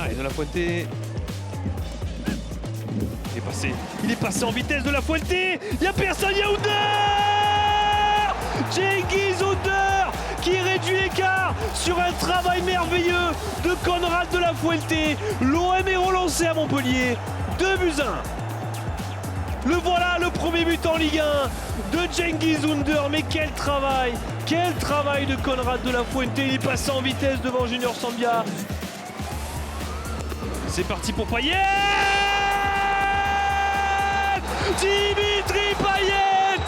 Allez, De La Fuente. Il est passé en vitesse, De La Fuente. Il n'y a personne, il y a Under. Cengiz Under qui réduit l'écart sur un travail merveilleux de Konrad De La Fuente. L'OM est relancé à Montpellier. 2-1. Le voilà, le premier but en Ligue 1 de Cengiz Under. Mais quel travail de Konrad De La Fuente. Il est passé en vitesse devant Junior Sambia. C'est parti pour Payet. Dimitri Payet,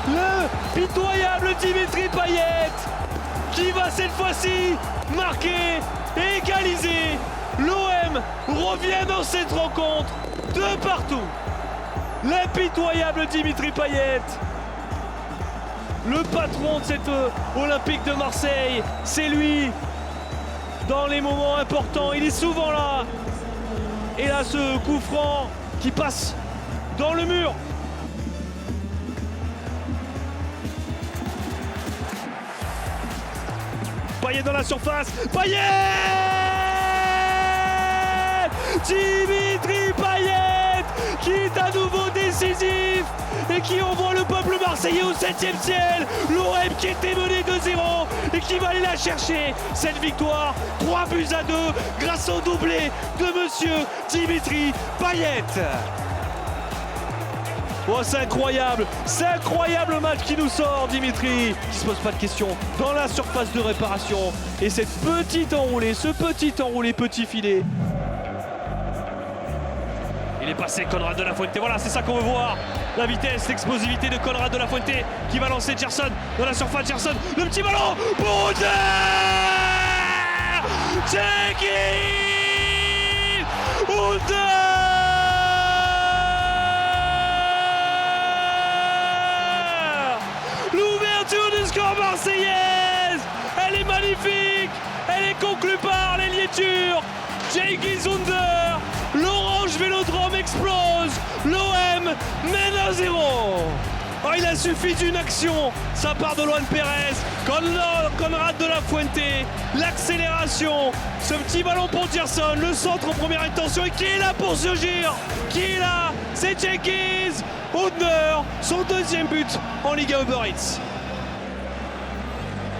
le pitoyable Dimitri Payet qui va cette fois-ci marquer et égaliser. L'OM revient dans cette rencontre de partout. L'impitoyable Dimitri Payet, le patron de cette Olympique de Marseille, c'est lui. Dans les moments importants, il est souvent là. Et là, ce coup franc qui passe dans le mur. Payet dans la surface. Payet! Dimitri Payet qui est à nouveau décisif et qui envoie le peuple marseillais au 7e ciel. L'OM qui était mené 2-0 et qui va aller la chercher, cette victoire. 3-2 grâce au doublé de monsieur Dimitri Payet. Oh, c'est incroyable le match qui nous sort, Dimitri, qui se pose pas de questions dans la surface de réparation. Et cette petite enroulée, ce petit enroulé, petit filet. Il est passé, Konrad De La Fuente, voilà, c'est ça qu'on veut voir. La vitesse, l'explosivité de Konrad De La Fuente qui va lancer Gerson dans la surface. Gerson, le petit ballon pour Under. Cengiz Under. L'ouverture du score marseillaise, elle est magnifique, elle est conclue par l'ailier turc Cengiz Under. L'Orange Vélodrome explose, l'OM mène 1-0. Oh, il a suffi d'une action, ça part de Loan Pérez, Konrad De La Fuente, l'accélération, ce petit ballon pour Gerson, le centre en première intention, et qui est là pour surgir? Qui est là? C'est Cengiz Under, son deuxième but en Ligue 1 Uber Eats.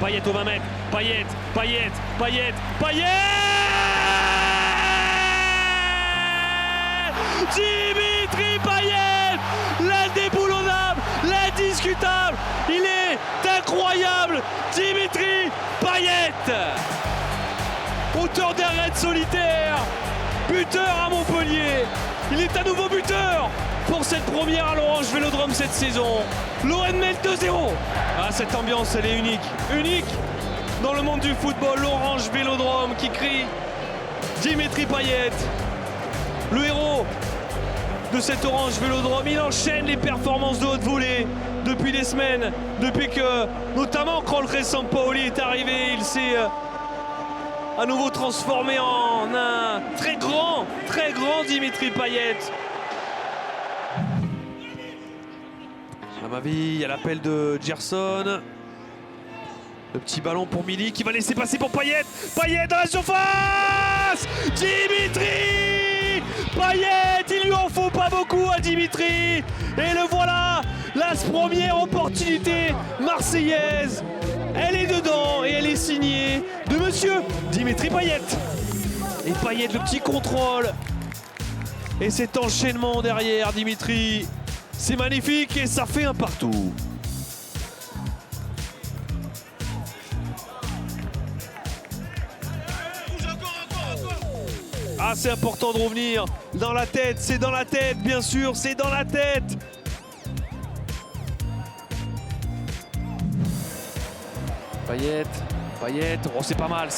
Payet au 20 mètres, Payet. Dimitri Payet, l'indéboulonnable, l'indiscutable, il est incroyable, Dimitri Payet. Auteur d'un raid solitaire, buteur à Montpellier, il est à nouveau buteur pour cette première à l'Orange Vélodrome cette saison. L'OM mène 2-0. Ah, cette ambiance, elle est unique dans le monde du football. L'Orange Vélodrome qui crie Dimitri Payet, le héros de cet Orange Vélodrome. Il enchaîne les performances de haute volée depuis des semaines, depuis que notamment Krolre Sampaoli est arrivé. Il s'est à nouveau transformé en un très grand Dimitri Payet. À ma vie, il y a l'appel de Gerson. Le petit ballon pour Milik qui va laisser passer pour Payet. Payet dans la surface. Dimitri Payet, il lui en faut pas beaucoup à Dimitri. Et le voilà, la première opportunité marseillaise. Elle est dedans et elle est signée de monsieur Dimitri Payet. Et Payet, le petit contrôle. Et cet enchaînement derrière Dimitri. C'est magnifique et ça fait un partout. Ah, c'est important de revenir dans la tête, c'est dans la tête, bien sûr, c'est dans la tête. Payet, oh c'est pas mal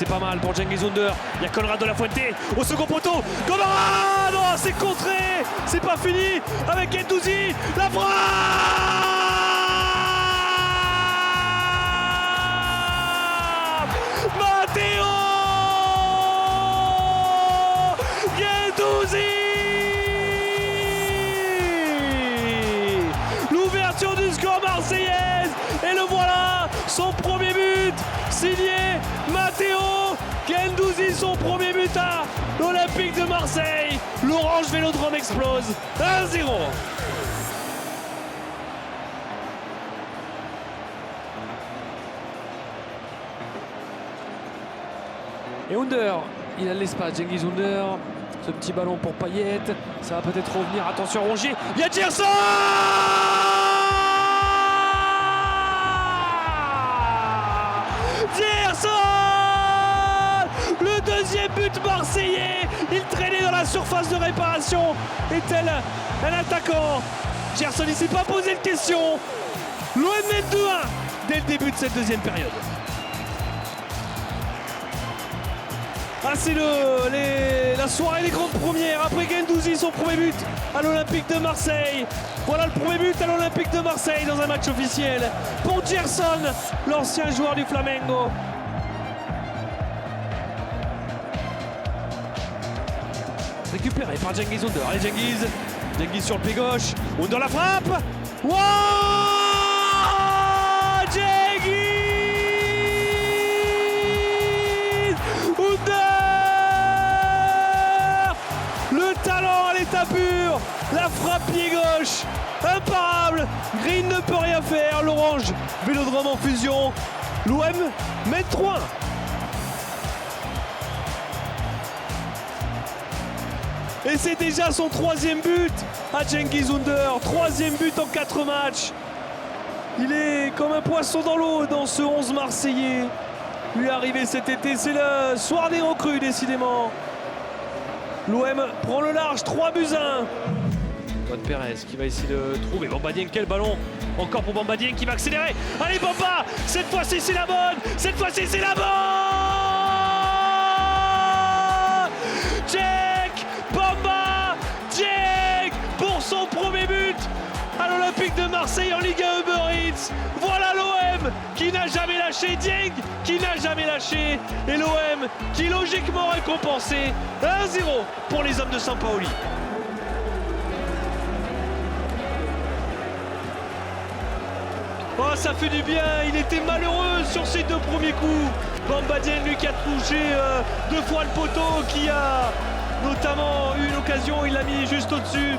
pour Cengiz Under. Il y a Konrad De La Fuente au second poteau. Konrad, oh, c'est contré, c'est pas fini avec Gendouzi, la frappe. Matteo Gendouzi. L'ouverture du score marseillaise et le voilà, son premier but signé Matteo Gendouzi, son premier but à Marseille. L'Orange Vélodrome explose. 1-0. Et Under, il a l'espace, Cengiz Under. Ce petit ballon pour Payet, ça va peut-être revenir. Attention Rongier, il y a Gerson. Gerson, le deuxième but marseillais. Il traînait dans la surface de réparation. Est-elle un attaquant? Gerson, il ne s'est pas posé de questions. L'OM mène 2-1 dès le début de cette deuxième période. Ah, c'est la soirée des grandes premières. Après Guendouzi, son premier but à l'Olympique de Marseille. Voilà le premier but à l'Olympique de Marseille dans un match officiel pour Gerson, l'ancien joueur du Flamengo. Récupéré par Cengiz Under. Allez Cengiz sur le pied gauche. Under la frappe. Wow, Cengiz Under. Le talent à l'état pur. La frappe pied gauche. Imparable. Green ne peut rien faire. L'Orange Vélodrome en fusion. L'OM met 3. Et c'est déjà son troisième but à Cengiz Under. Troisième but en 4 matchs. Il est comme un poisson dans l'eau dans ce 11 marseillais. Lui est arrivé cet été, c'est le soir des recrues décidément. L'OM prend le large, 3-1. Antoine Perez qui va essayer de trouver Bamba Dieng. Quel ballon encore pour Bamba Dieng qui va accélérer. Allez Bamba, cette fois-ci c'est la bonne. Cette fois-ci c'est la bonne. Bamba Dieng pour son premier but à l'Olympique de Marseille en Ligue 1 Uber Eats. Voilà l'OM qui n'a jamais lâché, Dieng qui n'a jamais lâché et l'OM qui logiquement récompensé. 1-0 pour les hommes de Sampaoli. Oh, ça fait du bien, il était malheureux sur ses 2 premiers coups. Bamba Dieng lui qui a touché 2 fois le poteau, qui a notamment eu une occasion, il l'a mis juste au-dessus.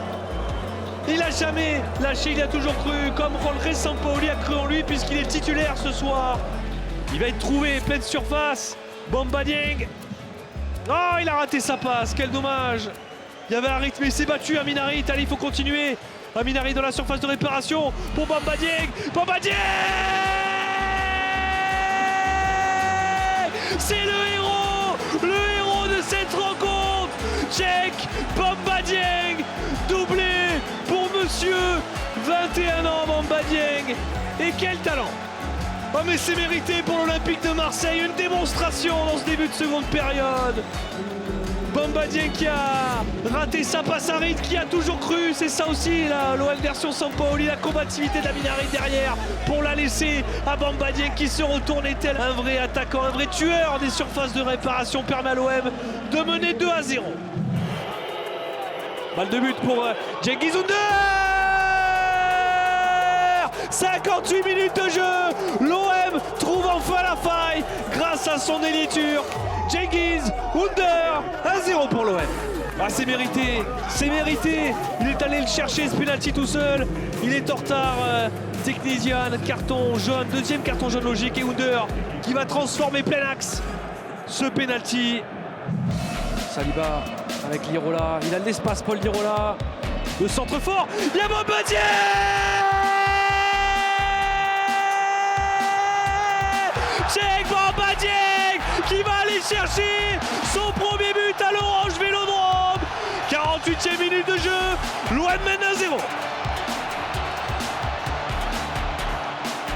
Il n'a jamais lâché, il a toujours cru, comme Jorge Sampaoli a cru en lui puisqu'il est titulaire ce soir. Il va être trouvé, pleine surface. Bamba Dieng. Oh, il a raté sa passe, quel dommage. Il y avait un rythme, il s'est battu Amin Harit. Allez, il faut continuer. Amin Harit dans la surface de réparation pour Bamba Dieng. Bamba Dieng, c'est le héros de cette rencontre. Tchèque, Bamba Dieng, doublé pour monsieur, 21 ans Bamba Dieng. Et quel talent. Oh mais c'est mérité pour l'Olympique de Marseille, une démonstration dans ce début de seconde période. Bamba Dieng qui a raté sa passe à Harit, qui a toujours cru, c'est ça aussi l'OM version Sampaoli, la combativité d'Amin Harit derrière pour la laisser à Bamba Dieng qui se retourne, est-elle un vrai attaquant, un vrai tueur des surfaces de réparation, permet à l'OM de mener 2-0. Balle de but pour Cengiz Under. 58 minutes de jeu, l'OM trouve enfin la faille grâce à son ailier turc. Cengiz Under, 1-0 pour l'OM. Ah, c'est mérité, il est allé le chercher ce penalty tout seul. Il est en retard, Teknesian, carton jaune, deuxième carton jaune logique. Et Under qui va transformer plein axe ce penalty. Saliba avec Lirola, il a de l'espace Paul Lirola. Le centre fort, il y a Bamba Dieng. C'est Bamba Dieng qui va aller chercher son premier but à l'Orange Vélodrome. 48e minute de jeu, l'OM mène 1-0.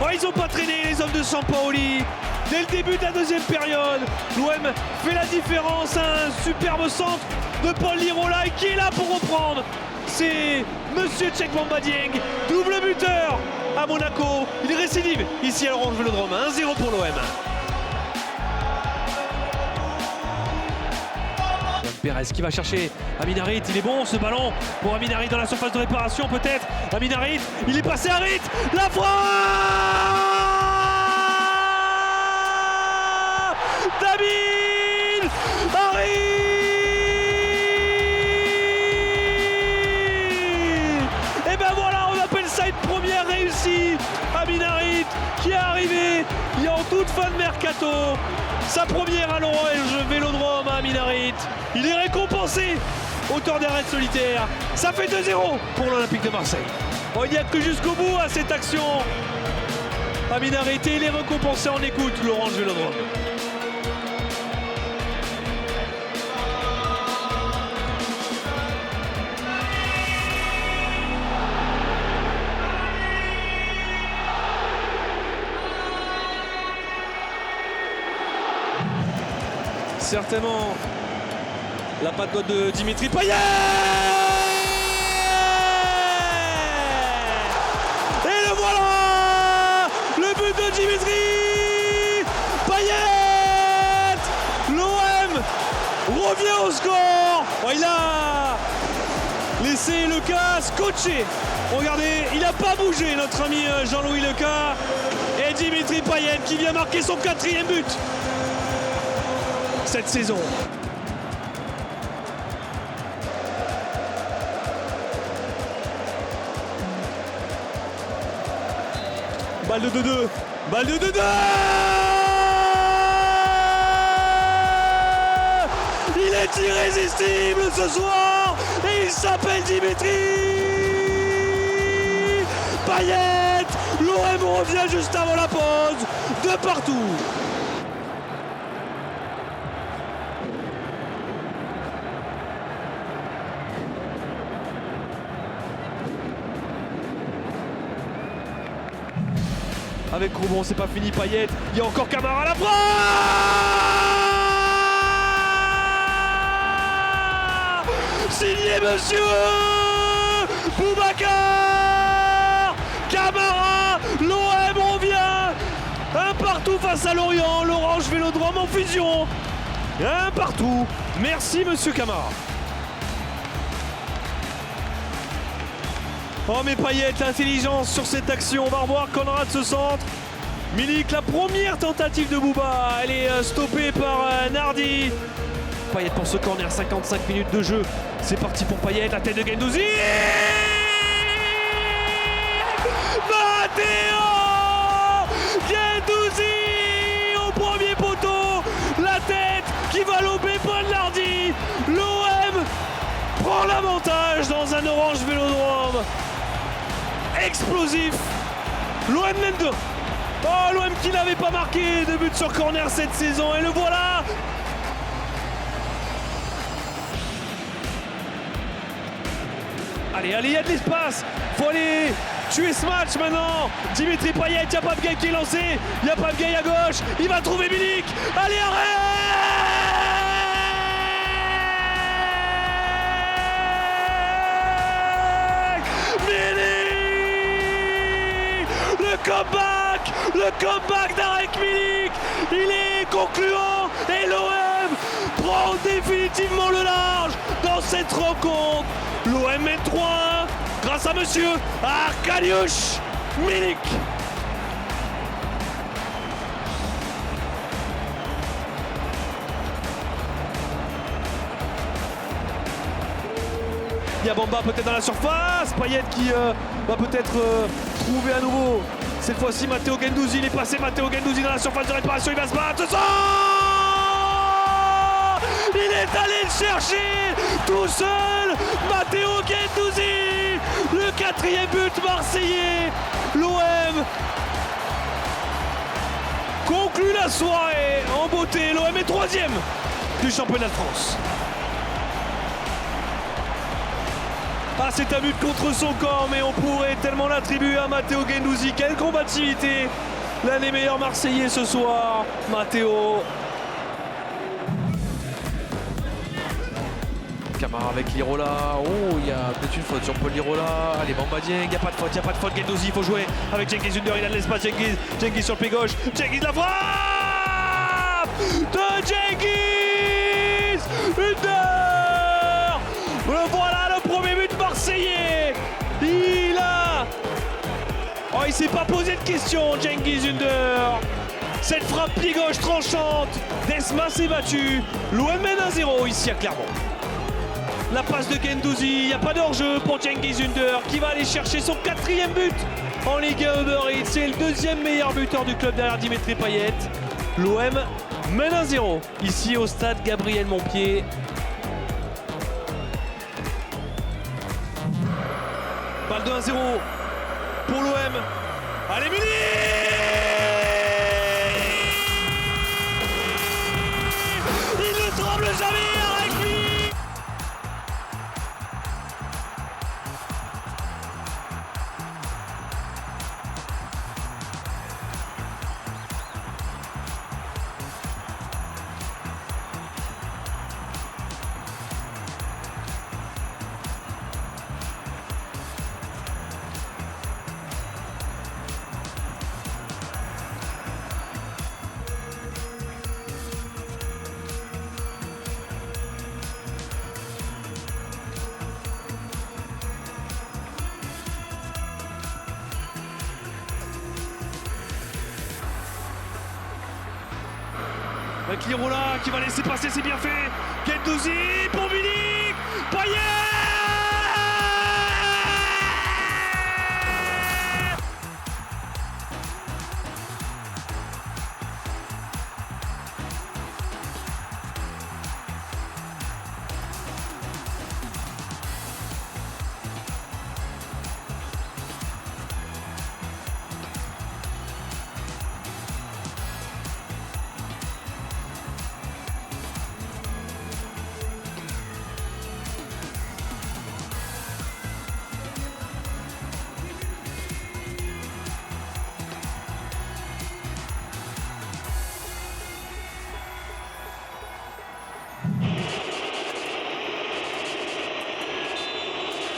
Oh, ils n'ont pas traîné les hommes de Sampaoli. Dès le début de la deuxième période, l'OM fait la différence. Un superbe centre de Paul Lirola qui est là pour reprendre. C'est monsieur Tchèque Bamba Dieng, double buteur à Monaco. Il récidive ici à l'Orange Vélodrome. 1-0 pour l'OM. Perez qui va chercher Amin Harit, il est bon ce ballon pour Amin Harit dans la surface de réparation peut-être. Amin Harit, il est passé Harit, la frappe d'Amin Harit. qui est arrivé il y a en toute fin de mercato. Sa première à l'Orange Vélodrome à Minarit. Il est récompensé, auteur d'arrêt solitaire. Ça fait 2-0 pour l'Olympique de Marseille. Bon, il n'y a que jusqu'au bout à cette action. À Minarit, et il est récompensé. En écoute l'Orange Vélodrome. Certainement la patte droite de Dimitri Payet. Et le voilà, le but de Dimitri Payet. L'OM revient au score. Oh, il a laissé Lecas scotché. Regardez, il n'a pas bougé, notre ami Jean-Louis Lecas. Et Dimitri Payet qui vient marquer son 4e but cette saison. Balle de 2-2. Balle de 2-2. Il est irrésistible ce soir et il s'appelle Dimitri Payet. L'OM revient juste avant la pause. De partout. Avec Roubon, c'est pas fini, Payet. Il y a encore Camara à la frappe. Signé monsieur Boubacar Camara. L'OM revient. Un partout face à Lorient. L'Orange Vélodrome en fusion. Un partout. Merci monsieur Camara. Oh mais Payet, l'intelligence sur cette action. On va revoir Conrad ce centre. Milik, la première tentative de Bouba. Elle est stoppée par Nardi. Payet pour ce corner, 55 minutes de jeu. C'est parti pour Payet, la tête de Guendouzi. Matteo Guendouzi au premier poteau. La tête qui va lober Paul Nardi. L'OM prend l'avantage dans un Orange Vélodrome. Explosif. L'OM mène 2. Oh, l'OM qui n'avait pas marqué de but sur corner cette saison. Et le voilà. Allez, allez, il y a de l'espace. Faut aller tuer ce match maintenant. Dimitri Payet, il n'y a pas de gars qui est lancé. Il n'y a pas de gars à gauche. Il va trouver Milik. Allez, arrête. Le comeback d'Arek Milik, il est concluant et l'OM prend définitivement le large dans cette rencontre. L'OM mène 3-1 grâce à monsieur Arkadiusz Milik. Il y a Bamba peut-être dans la surface, Payet qui va peut-être trouver à nouveau. Cette fois-ci, Matteo Guendouzi, il est passé. Matteo Guendouzi dans la surface de réparation, il va se battre. Il est allé le chercher tout seul. Matteo Guendouzi, le 4e but marseillais. L'OM conclut la soirée en beauté. L'OM est 3e du championnat de France. Ah, c'est un but contre son corps, mais on pourrait tellement l'attribuer à Matteo Guendouzi. Quelle combativité! L'un des meilleurs Marseillais ce soir, Matteo. Camara avec Lirola. Oh, il y a peut-être une faute sur Paul Lirola. Allez, Bamba Dieng, il n'y a pas de faute, il n'y a pas de faute. Guendouzi, il faut jouer avec Cengiz Ünder. Il a de l'espace, Cengiz sur le pied gauche. Cengiz la frappe de Cengiz Ünder. Voilà le premier but marseillais. Il s'est pas posé de questions, Cengiz Ünder. Cette frappe pied gauche tranchante. Desma s'est battu. L'OM mène 1-0 ici à Clermont. La passe de Guendouzi, il n'y a pas d'hors-jeu pour Cengiz Ünder qui va aller chercher son 4e but en Ligue 1 Uber Eats. C'est le deuxième meilleur buteur du club derrière Dimitri Payet. L'OM mène 1-0 ici au stade Gabriel Montpied. Balle de 1-0 pour l'OM. Allez Milik! Il ne tremble jamais avec lui. Avec Lirola qui va laisser passer, c'est bien fait. Guendouzi pour Milik. Payet!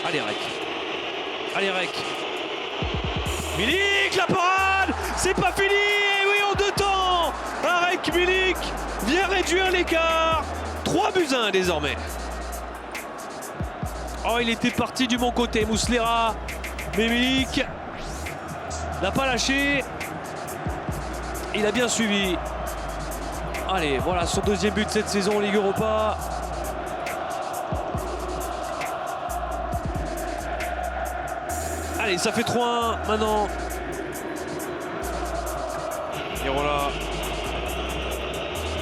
Allez Rec. Allez Rec. Milik, la parade. C'est pas fini. Et oui, en 2 temps. Arek Milik vient réduire l'écart. 3-1 désormais. Oh, il était parti du bon côté, Muslera. Mais Milik n'a pas lâché. Il a bien suivi. Allez, voilà son deuxième but cette saison en Ligue Europa. Allez, ça fait 3-1 maintenant. Et voilà.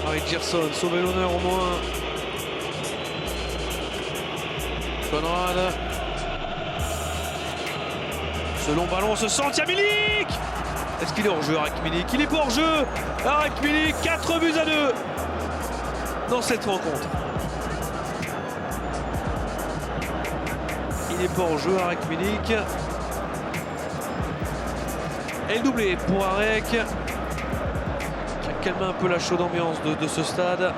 Avec Gerson, sauver l'honneur au moins. Conrad. Ce long ballon se sent. Tiens, Milik. Est-ce qu'il est hors jeu, Arek Milik? Il est pas hors jeu. Arek Milik, 4-2 dans cette rencontre. Il est pas hors jeu, Arek Milik. Et le doublé pour Arek, qui a calmé un peu la chaude ambiance de ce stade.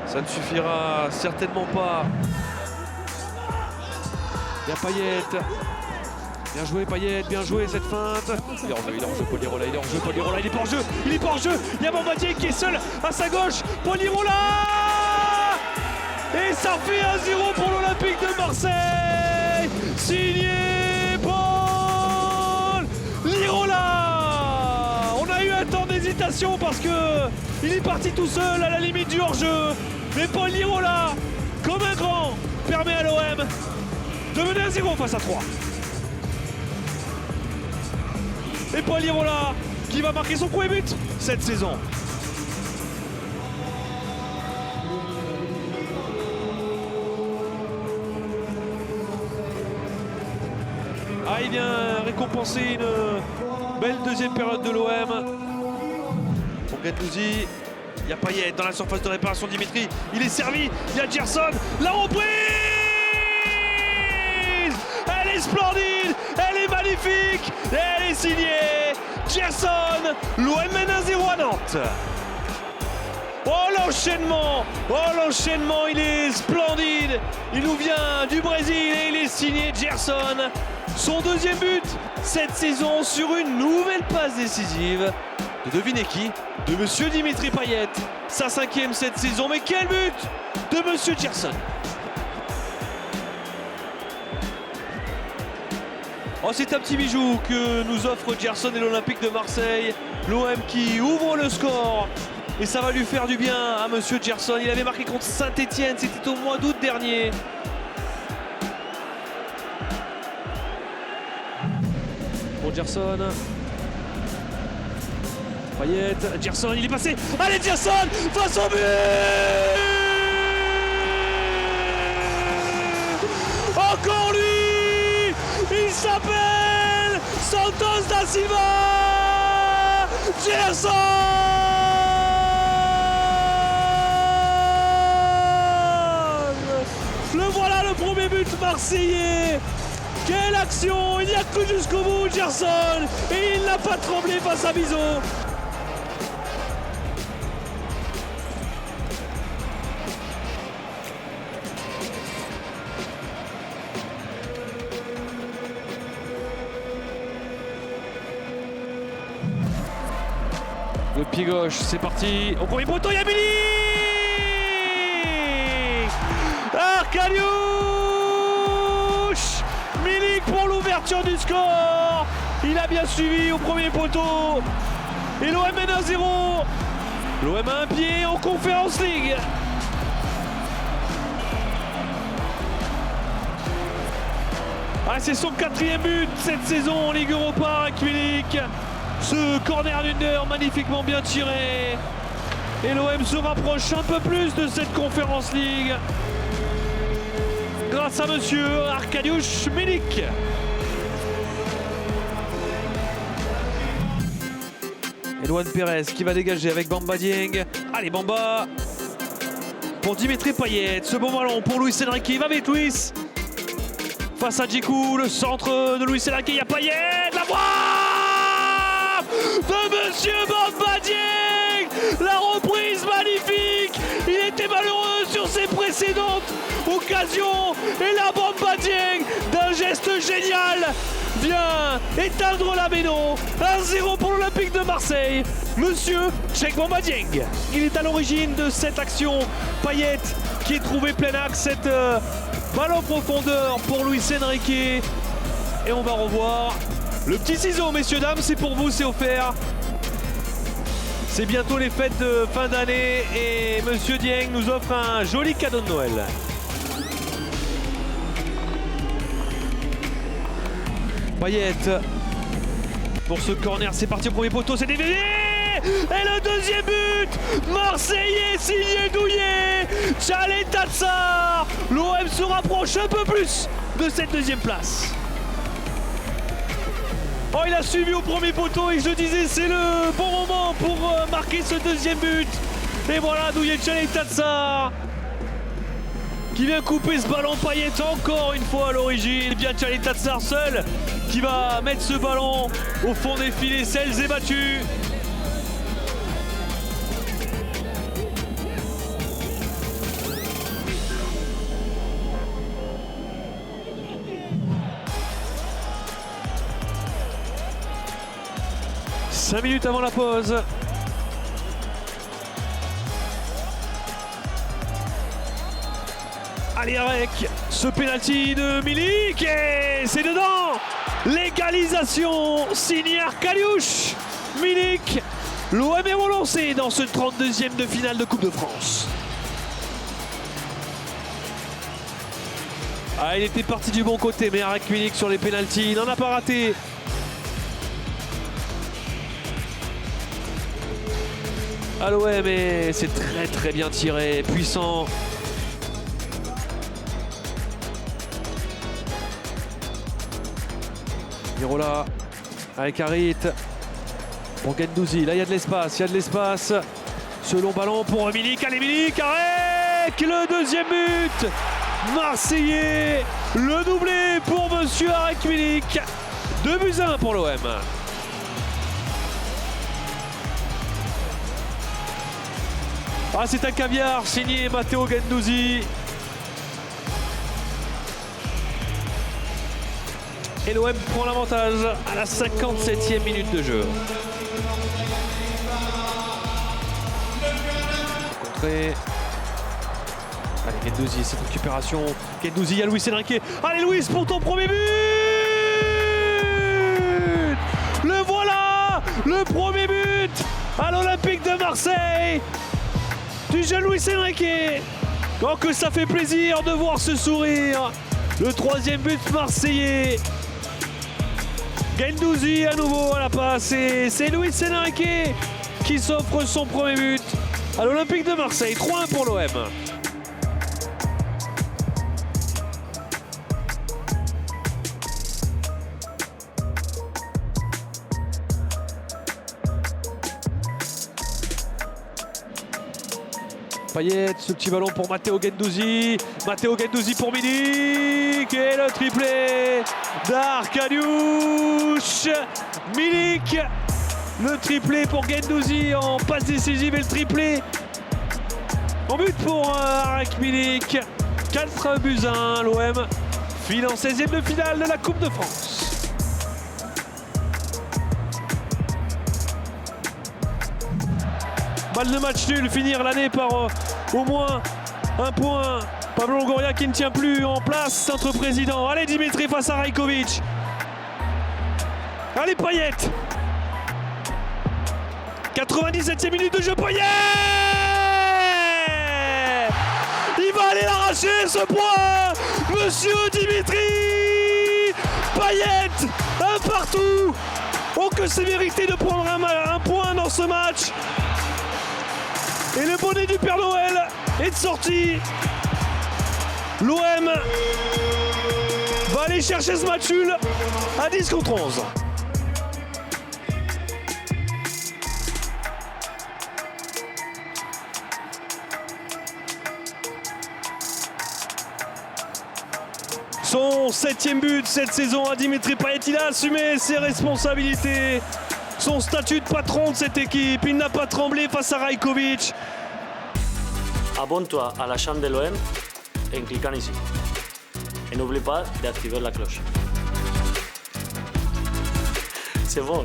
Ça ne suffira certainement pas. Il y a Payet. Bien joué Payet, bien joué cette feinte. Il est hors jeu, Polirola, il est hors jeu, Polirola, il est pas hors jeu, il est pas hors jeu. Il y a Bambadier qui est seul à sa gauche. Polirola! Et ça fait 1-0 pour l'Olympique de Marseille. Signé Paul Lirola. On a eu un temps d'hésitation parce que il est parti tout seul à la limite du hors-jeu. Mais Paul Lirola, comme un grand, permet à l'OM de mener 1-0 face à 3. Et Paul Lirola qui va marquer son premier but cette saison. Ah, il vient récompenser une belle deuxième période de l'OM. Pour Guendouzi, il y a Payet dans la surface de réparation. Dimitri, il est servi, il y a Gerson, la reprise. Elle est splendide, elle est magnifique, elle est signée Gerson. L'OM mène 1-0 à Nantes. Oh l'enchaînement, il est splendide. Il nous vient du Brésil et il est signé Gerson. Son deuxième but cette saison sur une nouvelle passe décisive. De devinez qui? De monsieur Dimitri Payet. Sa 5e cette saison, mais quel but de monsieur Gerson. Oh, c'est un petit bijou que nous offre Gerson et l'Olympique de Marseille. L'OM qui ouvre le score. Et ça va lui faire du bien à monsieur Gerson. Il avait marqué contre Saint-Etienne, c'était au mois d'août dernier. Pour pour Gerson. Payet, Gerson, il est passé. Allez, Gerson face au but. Encore lui. Il s'appelle Santos da Silva. Gerson. Le voilà, le premier but marseillais. Quelle action! Il y a cru jusqu'au bout, Gerson, et il n'a pas tremblé face à Bizot. Le pied gauche, c'est parti. Au premier poteau, il y a Milik! Arkadiusz! Milik pour l'ouverture du score. Il a bien suivi au premier poteau. Et l'OM mène 1-0. L'OM a un pied en Conference League. Ah, c'est son 4e but cette saison en Ligue Europa avec Milik. Ce corner d'Under magnifiquement bien tiré. Et l'OM se rapproche un peu plus de cette Conference League grâce à monsieur Arkadiusz Milik. Eloane Pérez qui va dégager avec Bamba Dieng. Allez, Bamba pour Dimitri Payet. Ce bon ballon pour Luis Enrique. Il va avec Luis face à Djikou. Le centre de Luis Enrique. Il y a Payet. La voix de monsieur Bamba Dieng. La reprise magnifique. Il était malheureux sur ses précédentes occasions. Et la Bamba Dieng, d'un geste génial, vient éteindre la méno. 1-0 pour l'Olympique de Marseille. Monsieur Cheikh Bamba Dieng. Il est à l'origine de cette action. Payet qui est trouvé plein axe. Cette balle en profondeur pour Luis Enrique. Et on va revoir le petit ciseau, messieurs, dames. C'est pour vous, c'est offert. C'est bientôt les fêtes de fin d'année et monsieur Dieng nous offre un joli cadeau de Noël. Payet pour ce corner, c'est parti au premier poteau, c'est dévié. Et le deuxième but marseillais signé Douillet. Tchalé Tatsar. L'OM se rapproche un peu plus de cette deuxième place. Oh, il a suivi au premier poteau et je disais c'est le bon moment pour marquer ce deuxième but. Et voilà Douillet Tchalé Tatsar qui vient couper ce ballon. Payet encore une fois à l'origine. Bien Tchalé Tatsar seul qui va mettre ce ballon au fond des filets. Celles et battues. Cinq minutes avant la pause. Allez, avec ce pénalty de Milik et c'est dedans. L'égalisation signée Arkadiusz Milik. L'OM est relancé dans ce 32e de finale de Coupe de France. Ah, il était parti du bon côté, mais Arek Milik sur les pénaltys, il n'en a pas raté. À l'OM, et c'est très bien tiré, puissant. Mirola avec Harit pour Guendouzi. Là, il y a de l'espace, Ce long ballon pour Milik. Allez, Milik, avec le deuxième but marseillais. Le doublé pour monsieur Arek Milik. 2-1 pour l'OM. Ah, c'est un caviar signé Matteo Guendouzi. Et l'OM prend l'avantage à la 57e minute de jeu. Contré. Allez, Guendouzi, cette récupération. Guendouzi, il y a Luis Enrique. Allez, Luis, pour ton premier but. Le voilà, le premier but à l'Olympique de Marseille du jeune Luis Enrique. Oh, que ça fait plaisir de voir ce sourire. Le troisième but marseillais. Guendouzi à nouveau à la passe et c'est Luis Enrique qui s'offre son premier but à l'Olympique de Marseille. 3-1 pour l'OM. Payet, ce petit ballon pour Matteo Guendouzi. Matteo Guendouzi pour Milik. Et le triplé d'Arkadiusz Milik. Le triplé pour Guendouzi en passe décisive et le triplé en but pour Arek Milik. 4-1, l'OM file en 16e de finale de la Coupe de France. Balle de match nul, finir l'année par au moins un point. Pablo Longoria qui ne tient plus en place, centre président. Allez Dimitri face à Rajkovic. Allez Payet. 97e minute de jeu, Payet. Il va aller l'arracher ce point, monsieur Dimitri Payet. Un partout. Oh que c'est mérité de prendre un point dans ce match. Et le bonnet du Père Noël est de sortie. L'OM va aller chercher ce match nul à 10-11. Son 7e but cette saison à Dimitri Payet. Il a assumé ses responsabilités. Son statut de patron de cette équipe, il n'a pas tremblé face à Rajkovic. Abonne-toi à la chaîne de l'OM en cliquant ici. Et n'oublie pas d'activer la cloche. C'est bon.